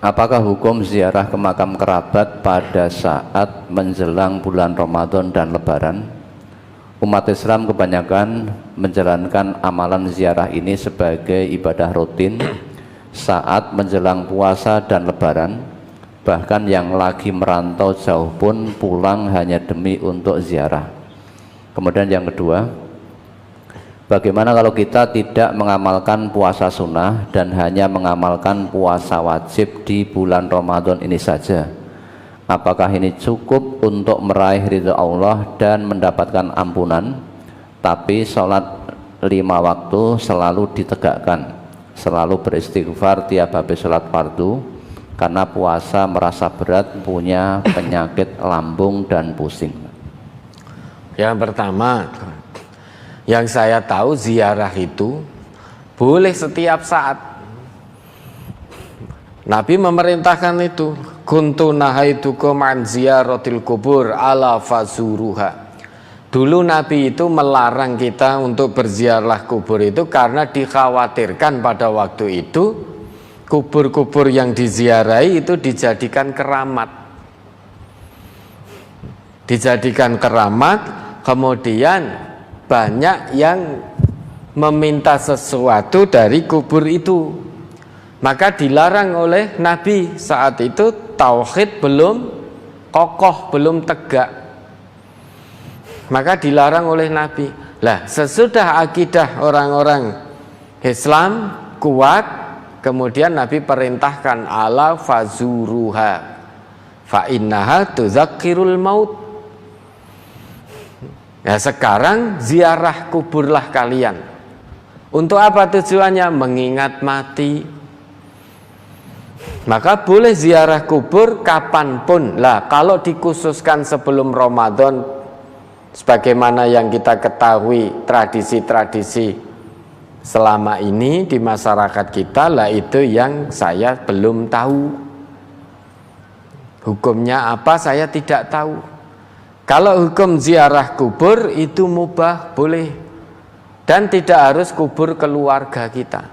Apakah hukum ziarah ke makam kerabat pada saat menjelang bulan Ramadan dan Lebaran? Umat Islam kebanyakan menjalankan amalan ziarah ini sebagai ibadah rutin saat menjelang puasa dan Lebaran. Bahkan yang lagi merantau jauh pun pulang hanya demi untuk ziarah. Kemudian yang kedua, bagaimana kalau kita tidak mengamalkan puasa sunnah dan hanya mengamalkan puasa wajib di bulan Ramadan ini saja? Apakah ini cukup untuk meraih ridha Allah dan mendapatkan ampunan, tapi sholat 5 waktu selalu ditegakkan, selalu beristighfar tiap habis sholat fardu, karena puasa merasa berat, punya penyakit lambung dan pusing? Yang pertama, yang saya tahu ziarah itu boleh setiap saat. Nabi memerintahkan itu, kuntu nahaitukum an ziyaratil kubur ala fazuruha. Dulu Nabi itu melarang kita untuk berziarah kubur itu karena dikhawatirkan pada waktu itu kubur-kubur yang diziarahi itu dijadikan keramat. Dijadikan keramat, kemudian banyak yang meminta sesuatu dari kubur itu. Maka dilarang oleh Nabi saat itu, tauhid belum kokoh, belum tegak. Maka dilarang oleh Nabi. Lah, sesudah akidah orang-orang Islam kuat, kemudian Nabi perintahkan ala fazuruha fa innaha tuzakkirul maut. Ya, sekarang ziarah kuburlah kalian. Untuk apa tujuannya? Mengingat mati. Maka boleh ziarah kubur kapanpun. Lah, kalau dikhususkan sebelum Ramadan, sebagaimana yang kita ketahui tradisi-tradisi selama ini di masyarakat kita, lah itu yang saya belum tahu. Hukumnya apa saya tidak tahu. Kalau hukum ziarah kubur itu mubah, boleh. Dan tidak harus kubur keluarga kita.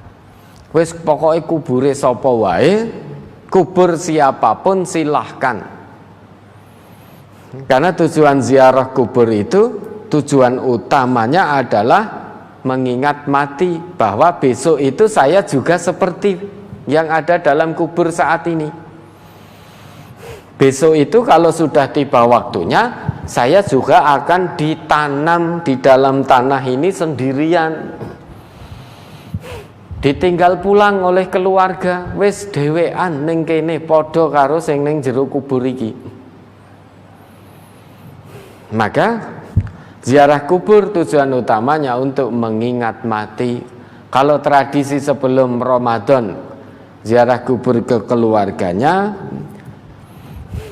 Wis pokoknya kubure sapa wae, kubur siapapun silahkan. Karena tujuan ziarah kubur itu, tujuan utamanya adalah mengingat mati, bahwa besok itu saya juga seperti yang ada dalam kubur saat ini. Besok itu kalau sudah tiba waktunya, saya juga akan ditanam di dalam tanah ini sendirian. Ditinggal pulang oleh keluarga, wis dhewean ning kene padha karo sing ning jero kubur iki. Maka ziarah kubur tujuan utamanya untuk mengingat mati. Kalau tradisi sebelum Ramadan ziarah kubur ke keluarganya,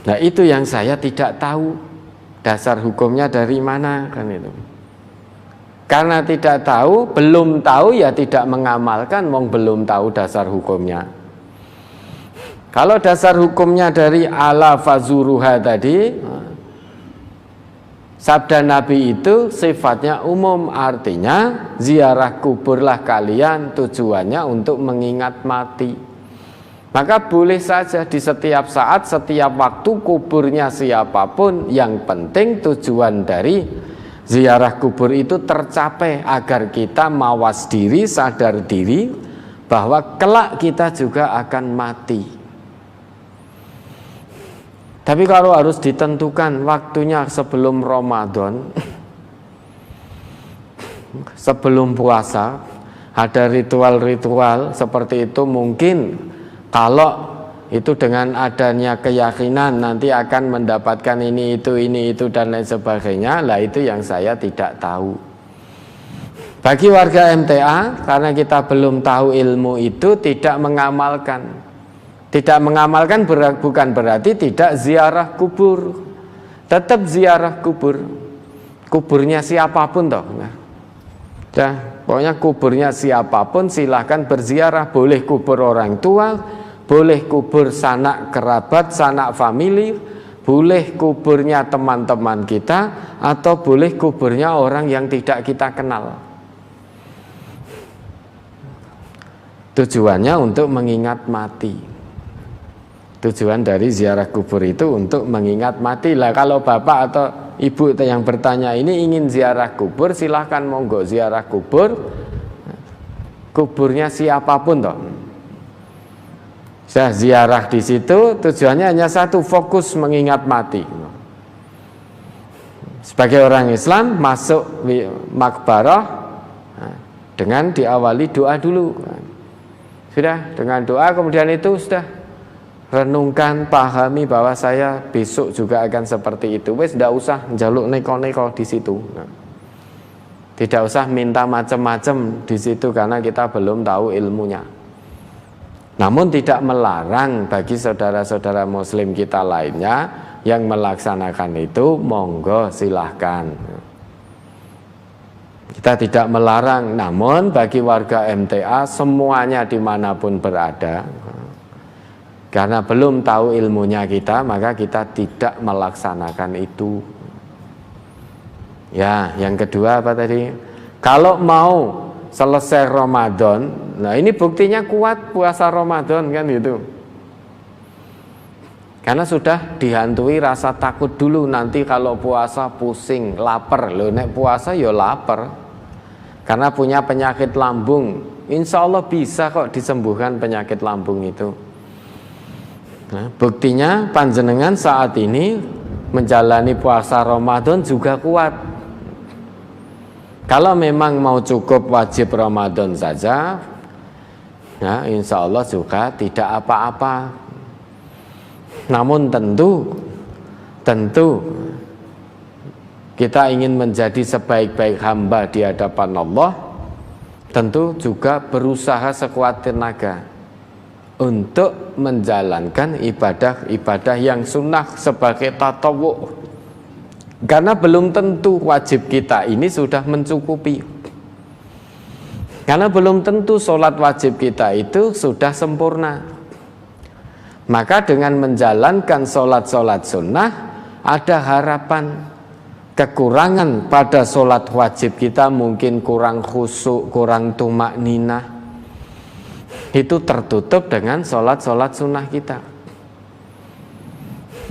nah itu yang saya tidak tahu dasar hukumnya dari mana, kan itu. Karena tidak tahu, belum tahu ya tidak mengamalkan, wong belum tahu dasar hukumnya. Kalau dasar hukumnya dari ala fazuruha tadi, sabda Nabi itu sifatnya umum, artinya ziarah kuburlah kalian tujuannya untuk mengingat mati. Maka boleh saja di setiap saat, setiap waktu kuburnya siapapun, yang penting tujuan dari ziarah kubur itu tercapai agar kita mawas diri, sadar diri bahwa kelak kita juga akan mati. Tapi kalau harus ditentukan waktunya sebelum Ramadan, sebelum puasa, ada ritual-ritual seperti itu, mungkin kalau itu dengan adanya keyakinan nanti akan mendapatkan ini itu dan lain sebagainya, lah itu yang saya tidak tahu. Bagi warga MTA, karena kita belum tahu ilmu itu, tidak mengamalkan. Tidak mengamalkan bukan berarti tidak ziarah kubur. Tetap ziarah kubur. Kuburnya siapapun toh. Nah, pokoknya kuburnya siapapun silahkan berziarah. Boleh kubur orang tua, boleh kubur sanak kerabat, sanak famili, boleh kuburnya teman-teman kita, atau boleh kuburnya orang yang tidak kita kenal. Tujuannya untuk mengingat mati. Tujuan dari ziarah kubur itu untuk mengingat mati. Lah kalau bapak atau ibu yang bertanya ini ingin ziarah kubur, silahkan monggo ziarah kubur. Kuburnya siapapun toh. Saya ziarah di situ tujuannya hanya satu, fokus mengingat mati. Sebagai orang Islam masuk makbarah dengan diawali doa dulu. Sudah dengan doa kemudian itu sudah renungkan, pahami bahwa saya besok juga akan seperti itu. Wes tidak usah jaluk neko-neko di situ. Tidak usah minta macam-macam di situ karena kita belum tahu ilmunya. Namun tidak melarang bagi saudara-saudara muslim kita lainnya yang melaksanakan itu, monggo silahkan. Kita tidak melarang, namun bagi warga MTA semuanya dimanapun berada, karena belum tahu ilmunya kita, maka kita tidak melaksanakan itu. Ya, yang kedua apa tadi? Kalau mau selesai Ramadan, nah ini buktinya kuat puasa Ramadan kan gitu. Karena sudah dihantui rasa takut dulu, nanti kalau puasa pusing, lapar. Loh, nek puasa ya lapar. Karena punya penyakit lambung, insya Allah bisa kok disembuhkan penyakit lambung itu. Nah, buktinya panjenengan saat ini menjalani puasa Ramadan juga kuat. Kalau memang mau cukup wajib Ramadan saja, nah insya Allah juga tidak apa-apa. Namun tentu kita ingin menjadi sebaik-baik hamba di hadapan Allah, tentu juga berusaha sekuat tenaga untuk menjalankan ibadah-ibadah yang sunnah sebagai tatawu. Karena belum tentu wajib kita ini sudah mencukupi. Karena belum tentu sholat wajib kita itu sudah sempurna. Maka dengan menjalankan sholat-sholat sunnah, ada harapan. Kekurangan pada sholat wajib kita mungkin kurang khusyuk, kurang tumak ninah, itu tertutup dengan sholat-sholat sunnah kita.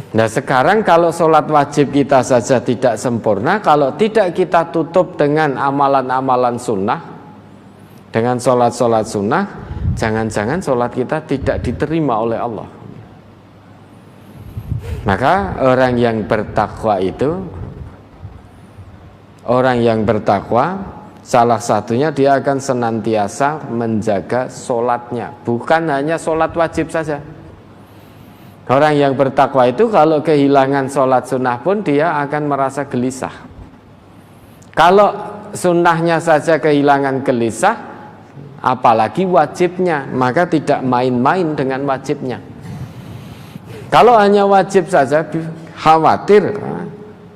Nah sekarang kalau sholat wajib kita saja tidak sempurna, kalau tidak kita tutup dengan amalan-amalan sunnah, dengan sholat-sholat sunnah, jangan-jangan sholat kita tidak diterima oleh Allah. Maka orang yang bertakwa itu, orang yang bertakwa, salah satunya dia akan senantiasa menjaga sholatnya, bukan hanya sholat wajib saja. Orang yang bertakwa itu kalau kehilangan sholat sunnah pun dia akan merasa gelisah. Kalau sunnahnya saja kehilangan gelisah, apalagi wajibnya, maka tidak main-main dengan wajibnya. Kalau hanya wajib saja, khawatir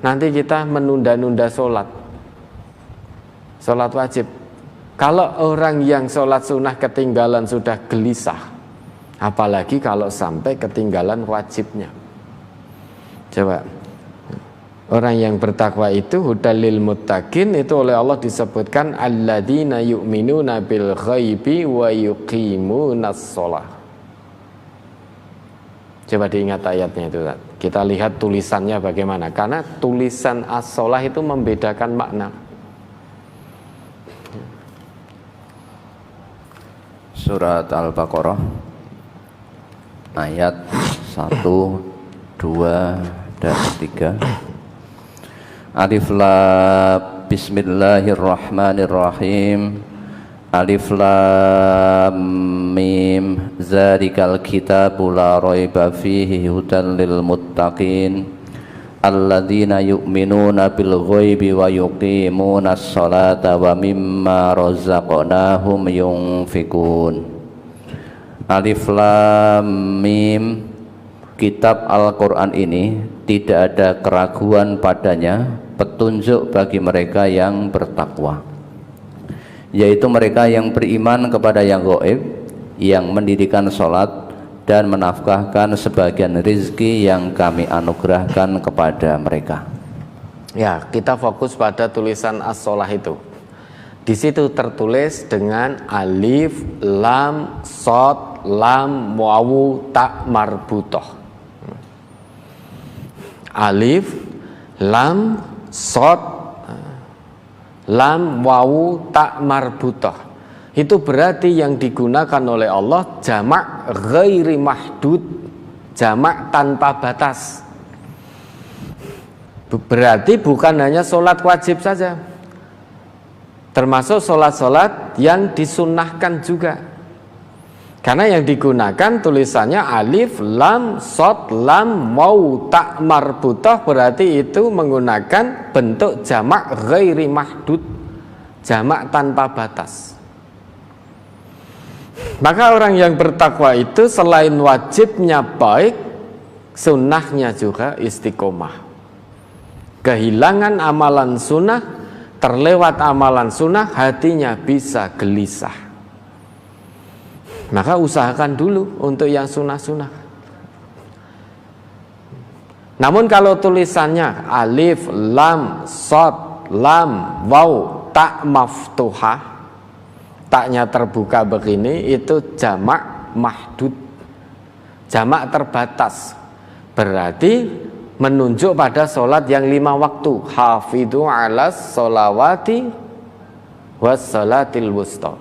nanti kita menunda-nunda sholat wajib. Kalau orang yang sholat sunnah ketinggalan sudah gelisah, apalagi kalau sampai ketinggalan wajibnya. Coba, orang yang bertakwa itu hudalil muttaqin, itu oleh Allah disebutkan alladzina yu'minuna bil ghaibi wa yuqimunas shalah. Coba diingat ayatnya itu. Kita lihat tulisannya bagaimana, karena tulisan as-shalah itu membedakan makna. Surat Al-Baqarah ayat 1, 2, dan 3. Alif Lam Bismillahirrahmanirrahim. Alif Lam Mim. Zalikal kitabu la raiba fihi hudan lil muttaqin alladzina yu'minuna bil ghaibi wa yuqimunas salata wa mimma razaqnahum yunfikun. Alif Lam Mim. Kitab Al-Quran ini tidak ada keraguan padanya, petunjuk bagi mereka yang bertakwa, yaitu mereka yang beriman kepada yang gaib, yang mendirikan sholat dan menafkahkan sebagian rizki yang kami anugerahkan kepada mereka. Ya, kita fokus pada tulisan as-shalah itu. Di situ tertulis dengan alif, lam, shad, lam wawu ta marbutoh. Alif lam sod lam wawu ta marbutoh. Itu berarti yang digunakan oleh Allah jamak ghairi mahdud, jamak tanpa batas. Berarti bukan hanya sholat wajib saja, termasuk sholat-sholat yang disunnahkan juga. Karena yang digunakan tulisannya alif, lam, sod, lam, waw, ta marbutoh, berarti itu menggunakan bentuk jamak ghairi mahdud, jamak tanpa batas. Maka orang yang bertakwa itu selain wajibnya baik, sunnahnya juga istiqomah. Kehilangan amalan sunnah, terlewat amalan sunnah, hatinya bisa gelisah. Maka usahakan dulu untuk yang sunnah-sunnah. Namun kalau tulisannya alif, lam, sod, lam, waw, ta maftuhah, taknya terbuka begini, itu jamak mahdud, jamak terbatas. Berarti menunjuk pada sholat yang 5 waktu. Hafidhu alas sholawati was sholatil wusta.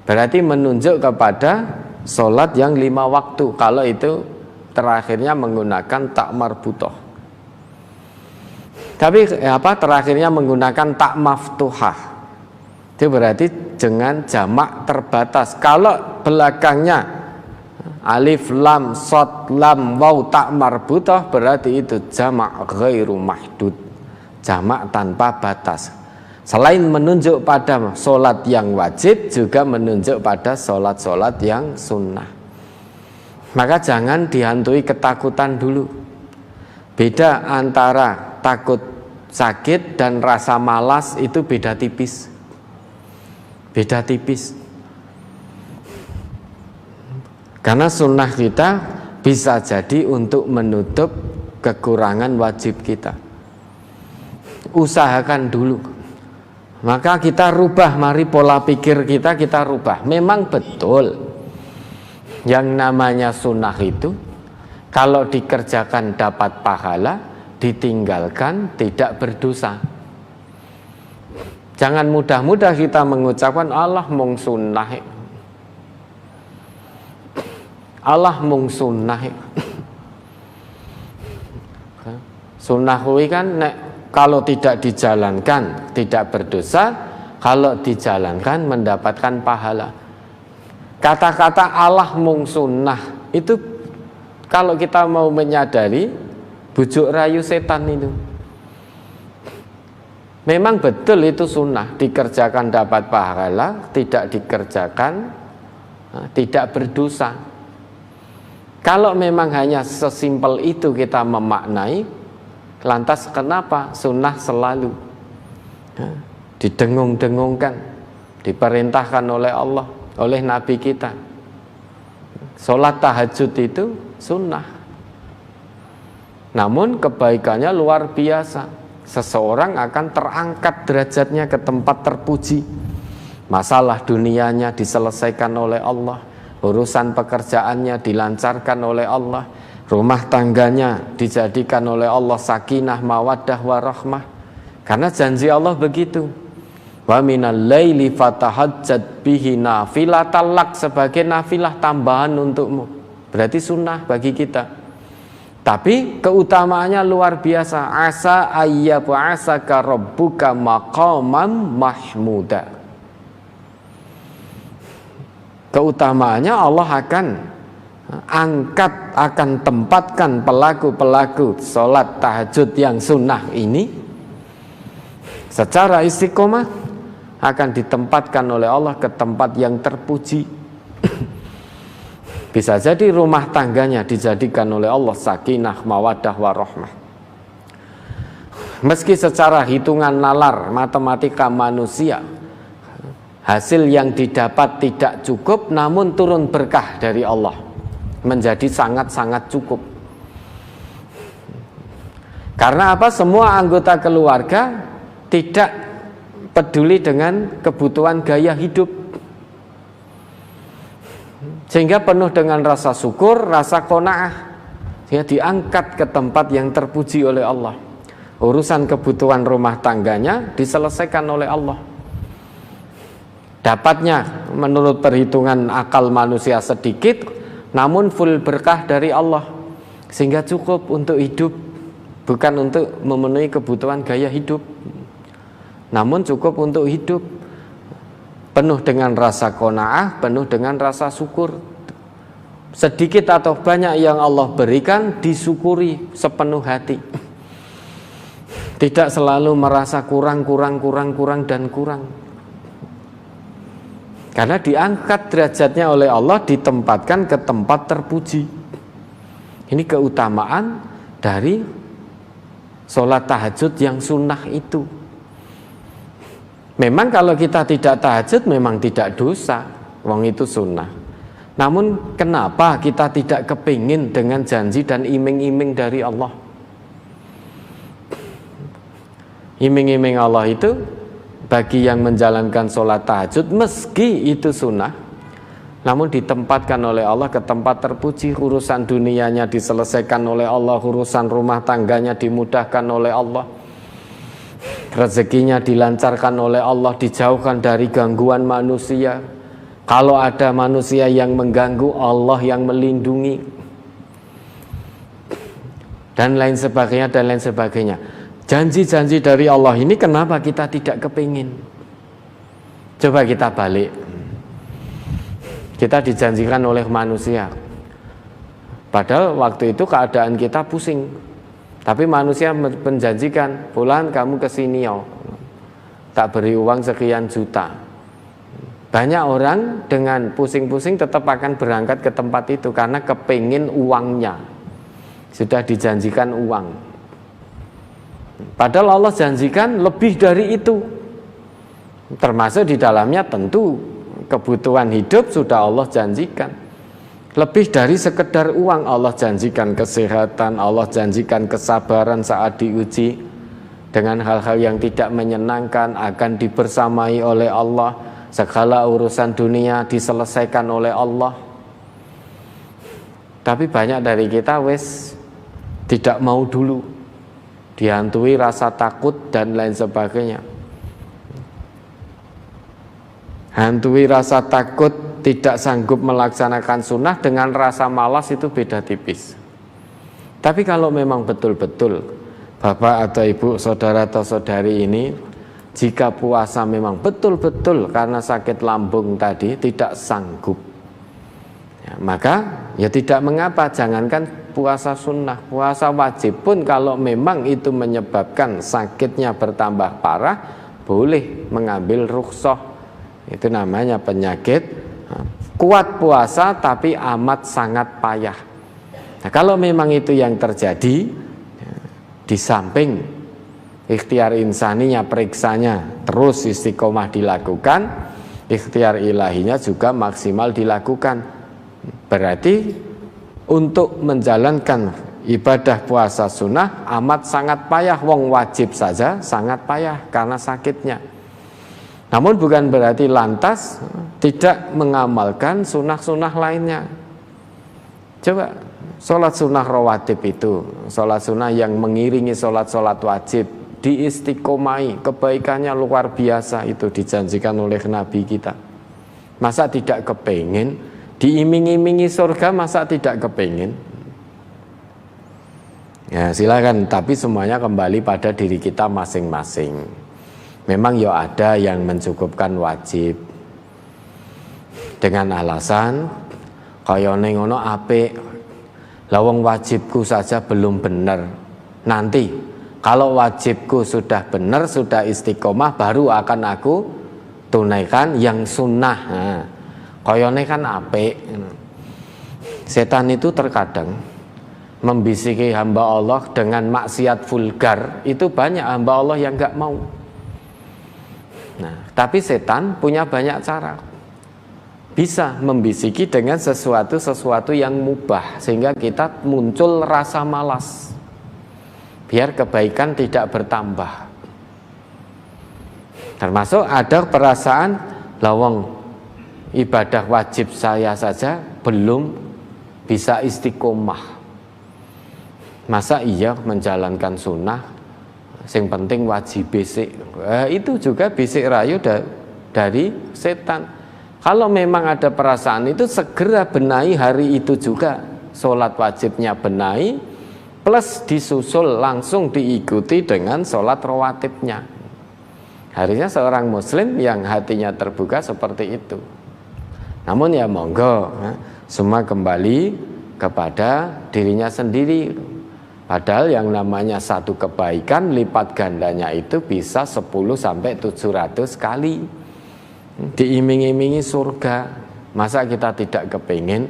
Berarti menunjuk kepada sholat yang 5 waktu. Kalau itu terakhirnya menggunakan tak marbutoh. Tapi terakhirnya menggunakan tak maftuhah, itu berarti dengan jamak terbatas. Kalau belakangnya alif, lam, sod, lam, waw, ta marbutoh, berarti itu jamak ghairu mahdud, jamak tanpa batas. Selain menunjuk pada sholat yang wajib, juga menunjuk pada sholat-sholat yang sunnah. Maka jangan dihantui ketakutan dulu. Beda antara takut sakit dan rasa malas itu beda tipis. Beda tipis. Karena sunnah kita bisa jadi untuk menutup kekurangan wajib kita. Usahakan dulu. Maka kita rubah, mari pola pikir kita rubah. Memang betul yang namanya sunnah itu kalau dikerjakan dapat pahala, ditinggalkan tidak berdosa. Jangan mudah-mudah kita mengucapkan Allah mung sunnah, Allah mung sunnah. Sunnah kuwi kan nek kalau tidak dijalankan tidak berdosa, kalau dijalankan mendapatkan pahala. Kata-kata Allah mung sunnah itu kalau kita mau menyadari bujuk rayu setan itu. Memang betul itu sunnah, dikerjakan dapat pahala, tidak dikerjakan tidak berdosa. Kalau memang hanya sesimpel itu kita memaknai, lantas kenapa sunnah selalu didengung-dengungkan, diperintahkan oleh Allah, oleh Nabi kita? Sholat tahajud itu sunnah, namun kebaikannya luar biasa. Seseorang akan terangkat derajatnya ke tempat terpuji. Masalah dunianya diselesaikan oleh Allah, urusan pekerjaannya dilancarkan oleh Allah, rumah tangganya dijadikan oleh Allah sakinah, mawaddah, warahmah. Karena janji Allah begitu. Wa minal laili fatahajjat bihi nafilatan lak, sebagai nafilah tambahan untukmu. Berarti sunnah bagi kita. Tapi keutamaannya luar biasa. Asa ayyab'asaka rabbuka maqaman mahmuda. Keutamaannya Allah akan angkat, akan tempatkan pelaku-pelaku sholat tahajud yang sunnah ini secara istiqomah, akan ditempatkan oleh Allah ke tempat yang terpuji. Bisa jadi rumah tangganya dijadikan oleh Allah sakinah, mawaddah, warahmah. Meski secara hitungan nalar matematika manusia hasil yang didapat tidak cukup, namun turun berkah dari Allah menjadi sangat-sangat cukup. Karena apa? Semua anggota keluarga tidak peduli dengan kebutuhan gaya hidup. sehingga penuh dengan rasa syukur, rasa qanaah, sehingga diangkat ke tempat yang terpuji oleh Allah. Urusan kebutuhan rumah tangganya diselesaikan oleh Allah. Dapatnya menurut perhitungan akal manusia sedikit, namun full berkah dari Allah, sehingga cukup untuk hidup, bukan untuk memenuhi kebutuhan gaya hidup, namun cukup untuk hidup. Penuh dengan rasa qanaah, penuh dengan rasa syukur. Sedikit atau banyak yang Allah berikan disyukuri sepenuh hati. Tidak selalu merasa kurang dan kurang. Karena diangkat derajatnya oleh Allah, ditempatkan ke tempat terpuji. Ini keutamaan dari sholat tahajud yang sunnah itu. Memang kalau kita tidak tahajud memang tidak dosa, wong itu sunnah. Namun kenapa kita tidak kepingin dengan janji dan iming-iming dari Allah? Iming-iming Allah itu bagi yang menjalankan sholat tahajud, meski itu sunnah, namun ditempatkan oleh Allah ke tempat terpuji. Urusan dunianya diselesaikan oleh Allah, urusan rumah tangganya dimudahkan oleh Allah, rezekinya dilancarkan oleh Allah, dijauhkan dari gangguan manusia. Kalau ada manusia yang mengganggu, Allah yang melindungi, dan lain sebagainya. Janji-janji dari Allah ini kenapa kita tidak kepingin? Coba kita balik. Kita dijanjikan oleh manusia, padahal waktu itu keadaan kita pusing, tapi manusia menjanjikan, "Fulan, kamu kesini yo, tak beri uang sekian juta." Banyak orang dengan pusing-pusing tetap akan berangkat ke tempat itu karena kepingin uangnya. Sudah dijanjikan uang, padahal Allah janjikan lebih dari itu. Termasuk di dalamnya tentu kebutuhan hidup sudah Allah janjikan. Lebih dari sekedar uang, Allah janjikan kesehatan, Allah janjikan kesabaran saat diuji dengan hal-hal yang tidak menyenangkan akan dibersamai oleh Allah. Segala urusan dunia diselesaikan oleh Allah. Tapi banyak dari kita tidak mau dulu, dihantui rasa takut dan lain sebagainya. Hantui rasa takut, tidak sanggup melaksanakan sunnah dengan rasa malas, itu beda tipis. Tapi kalau memang betul-betul Bapak atau Ibu, saudara atau saudari ini, jika puasa memang betul-betul karena sakit lambung tadi tidak sanggup, ya, maka ya tidak mengapa. Jangankan puasa sunnah, puasa wajib pun kalau memang itu menyebabkan sakitnya bertambah parah, boleh mengambil rukhsah. Itu namanya penyakit kuat puasa tapi amat sangat payah. Nah, kalau memang itu yang terjadi, di samping ikhtiar insaninya, periksanya terus istiqomah dilakukan, ikhtiar ilahinya juga maksimal dilakukan. Berarti untuk menjalankan ibadah puasa sunnah amat sangat payah. Wong wajib saja sangat payah karena sakitnya. Namun bukan berarti lantas tidak mengamalkan sunnah-sunnah lainnya. Coba sholat sunnah rawatib itu, sholat sunnah yang mengiringi sholat-sholat wajib, diistiqomai, kebaikannya luar biasa, itu dijanjikan oleh Nabi kita. Masa tidak kepingin? Diiming-imingi surga, masa tidak kepingin? Ya silakan, tapi semuanya kembali pada diri kita masing-masing. Memang ya ada yang mencukupkan wajib dengan alasan kaya ngono apik, lawang wajibku saja belum benar. Nanti kalau wajibku sudah benar, sudah istiqomah, baru akan aku tunaikan yang sunnah. Nah, kayane kan apik. Setan itu terkadang membisiki hamba Allah dengan maksiat vulgar. Itu banyak hamba Allah yang gak mau. Nah, tapi setan punya banyak cara. Bisa membisiki dengan sesuatu yang mubah, sehingga kita muncul rasa malas, biar kebaikan tidak bertambah. Termasuk ada perasaan lawang ibadah wajib saya saja belum bisa istiqomah. Masa iya menjalankan sunnah, yang penting wajib basic. Itu juga bisik rayu dari setan. Kalau memang ada perasaan itu, segera benahi hari itu juga. Sholat wajibnya benahi, plus disusul langsung diikuti dengan sholat rawatibnya. Harusnya seorang muslim yang hatinya terbuka seperti itu. Namun ya monggo, semua kembali kepada dirinya sendiri. Padahal yang namanya satu kebaikan lipat gandanya itu bisa 10 sampai 700 kali. Diiming-imingi surga. Masa kita tidak kepingin?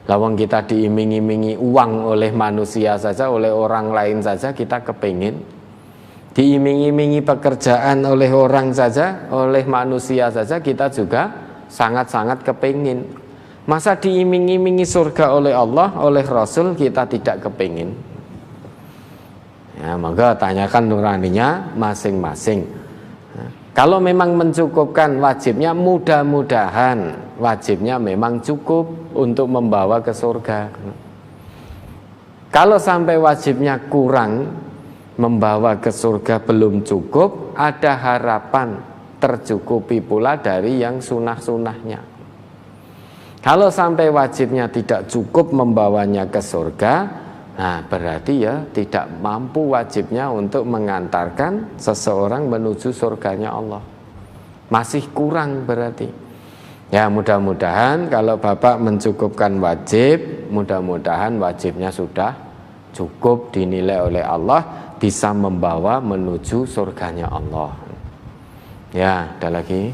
Lawang kita diiming-imingi uang oleh manusia saja, oleh orang lain saja kita kepingin. Diiming-imingi pekerjaan oleh orang saja, oleh manusia saja kita juga sangat-sangat kepingin. Masa diiming-imingi surga oleh Allah, oleh Rasul kita tidak kepingin? Ya, maka tanyakan nuraninya masing-masing. Kalau memang mencukupkan wajibnya, mudah-mudahan wajibnya memang cukup untuk membawa ke surga. Kalau sampai wajibnya kurang, membawa ke surga belum cukup, ada harapan tercukupi pula dari yang sunah-sunahnya. Kalau sampai wajibnya tidak cukup membawanya ke surga, nah berarti ya tidak mampu wajibnya untuk mengantarkan seseorang menuju surganya Allah. Masih kurang berarti. Ya mudah-mudahan kalau Bapak mencukupkan wajib, mudah-mudahan wajibnya sudah cukup dinilai oleh Allah, bisa membawa menuju surganya Allah. Ya, ada lagi.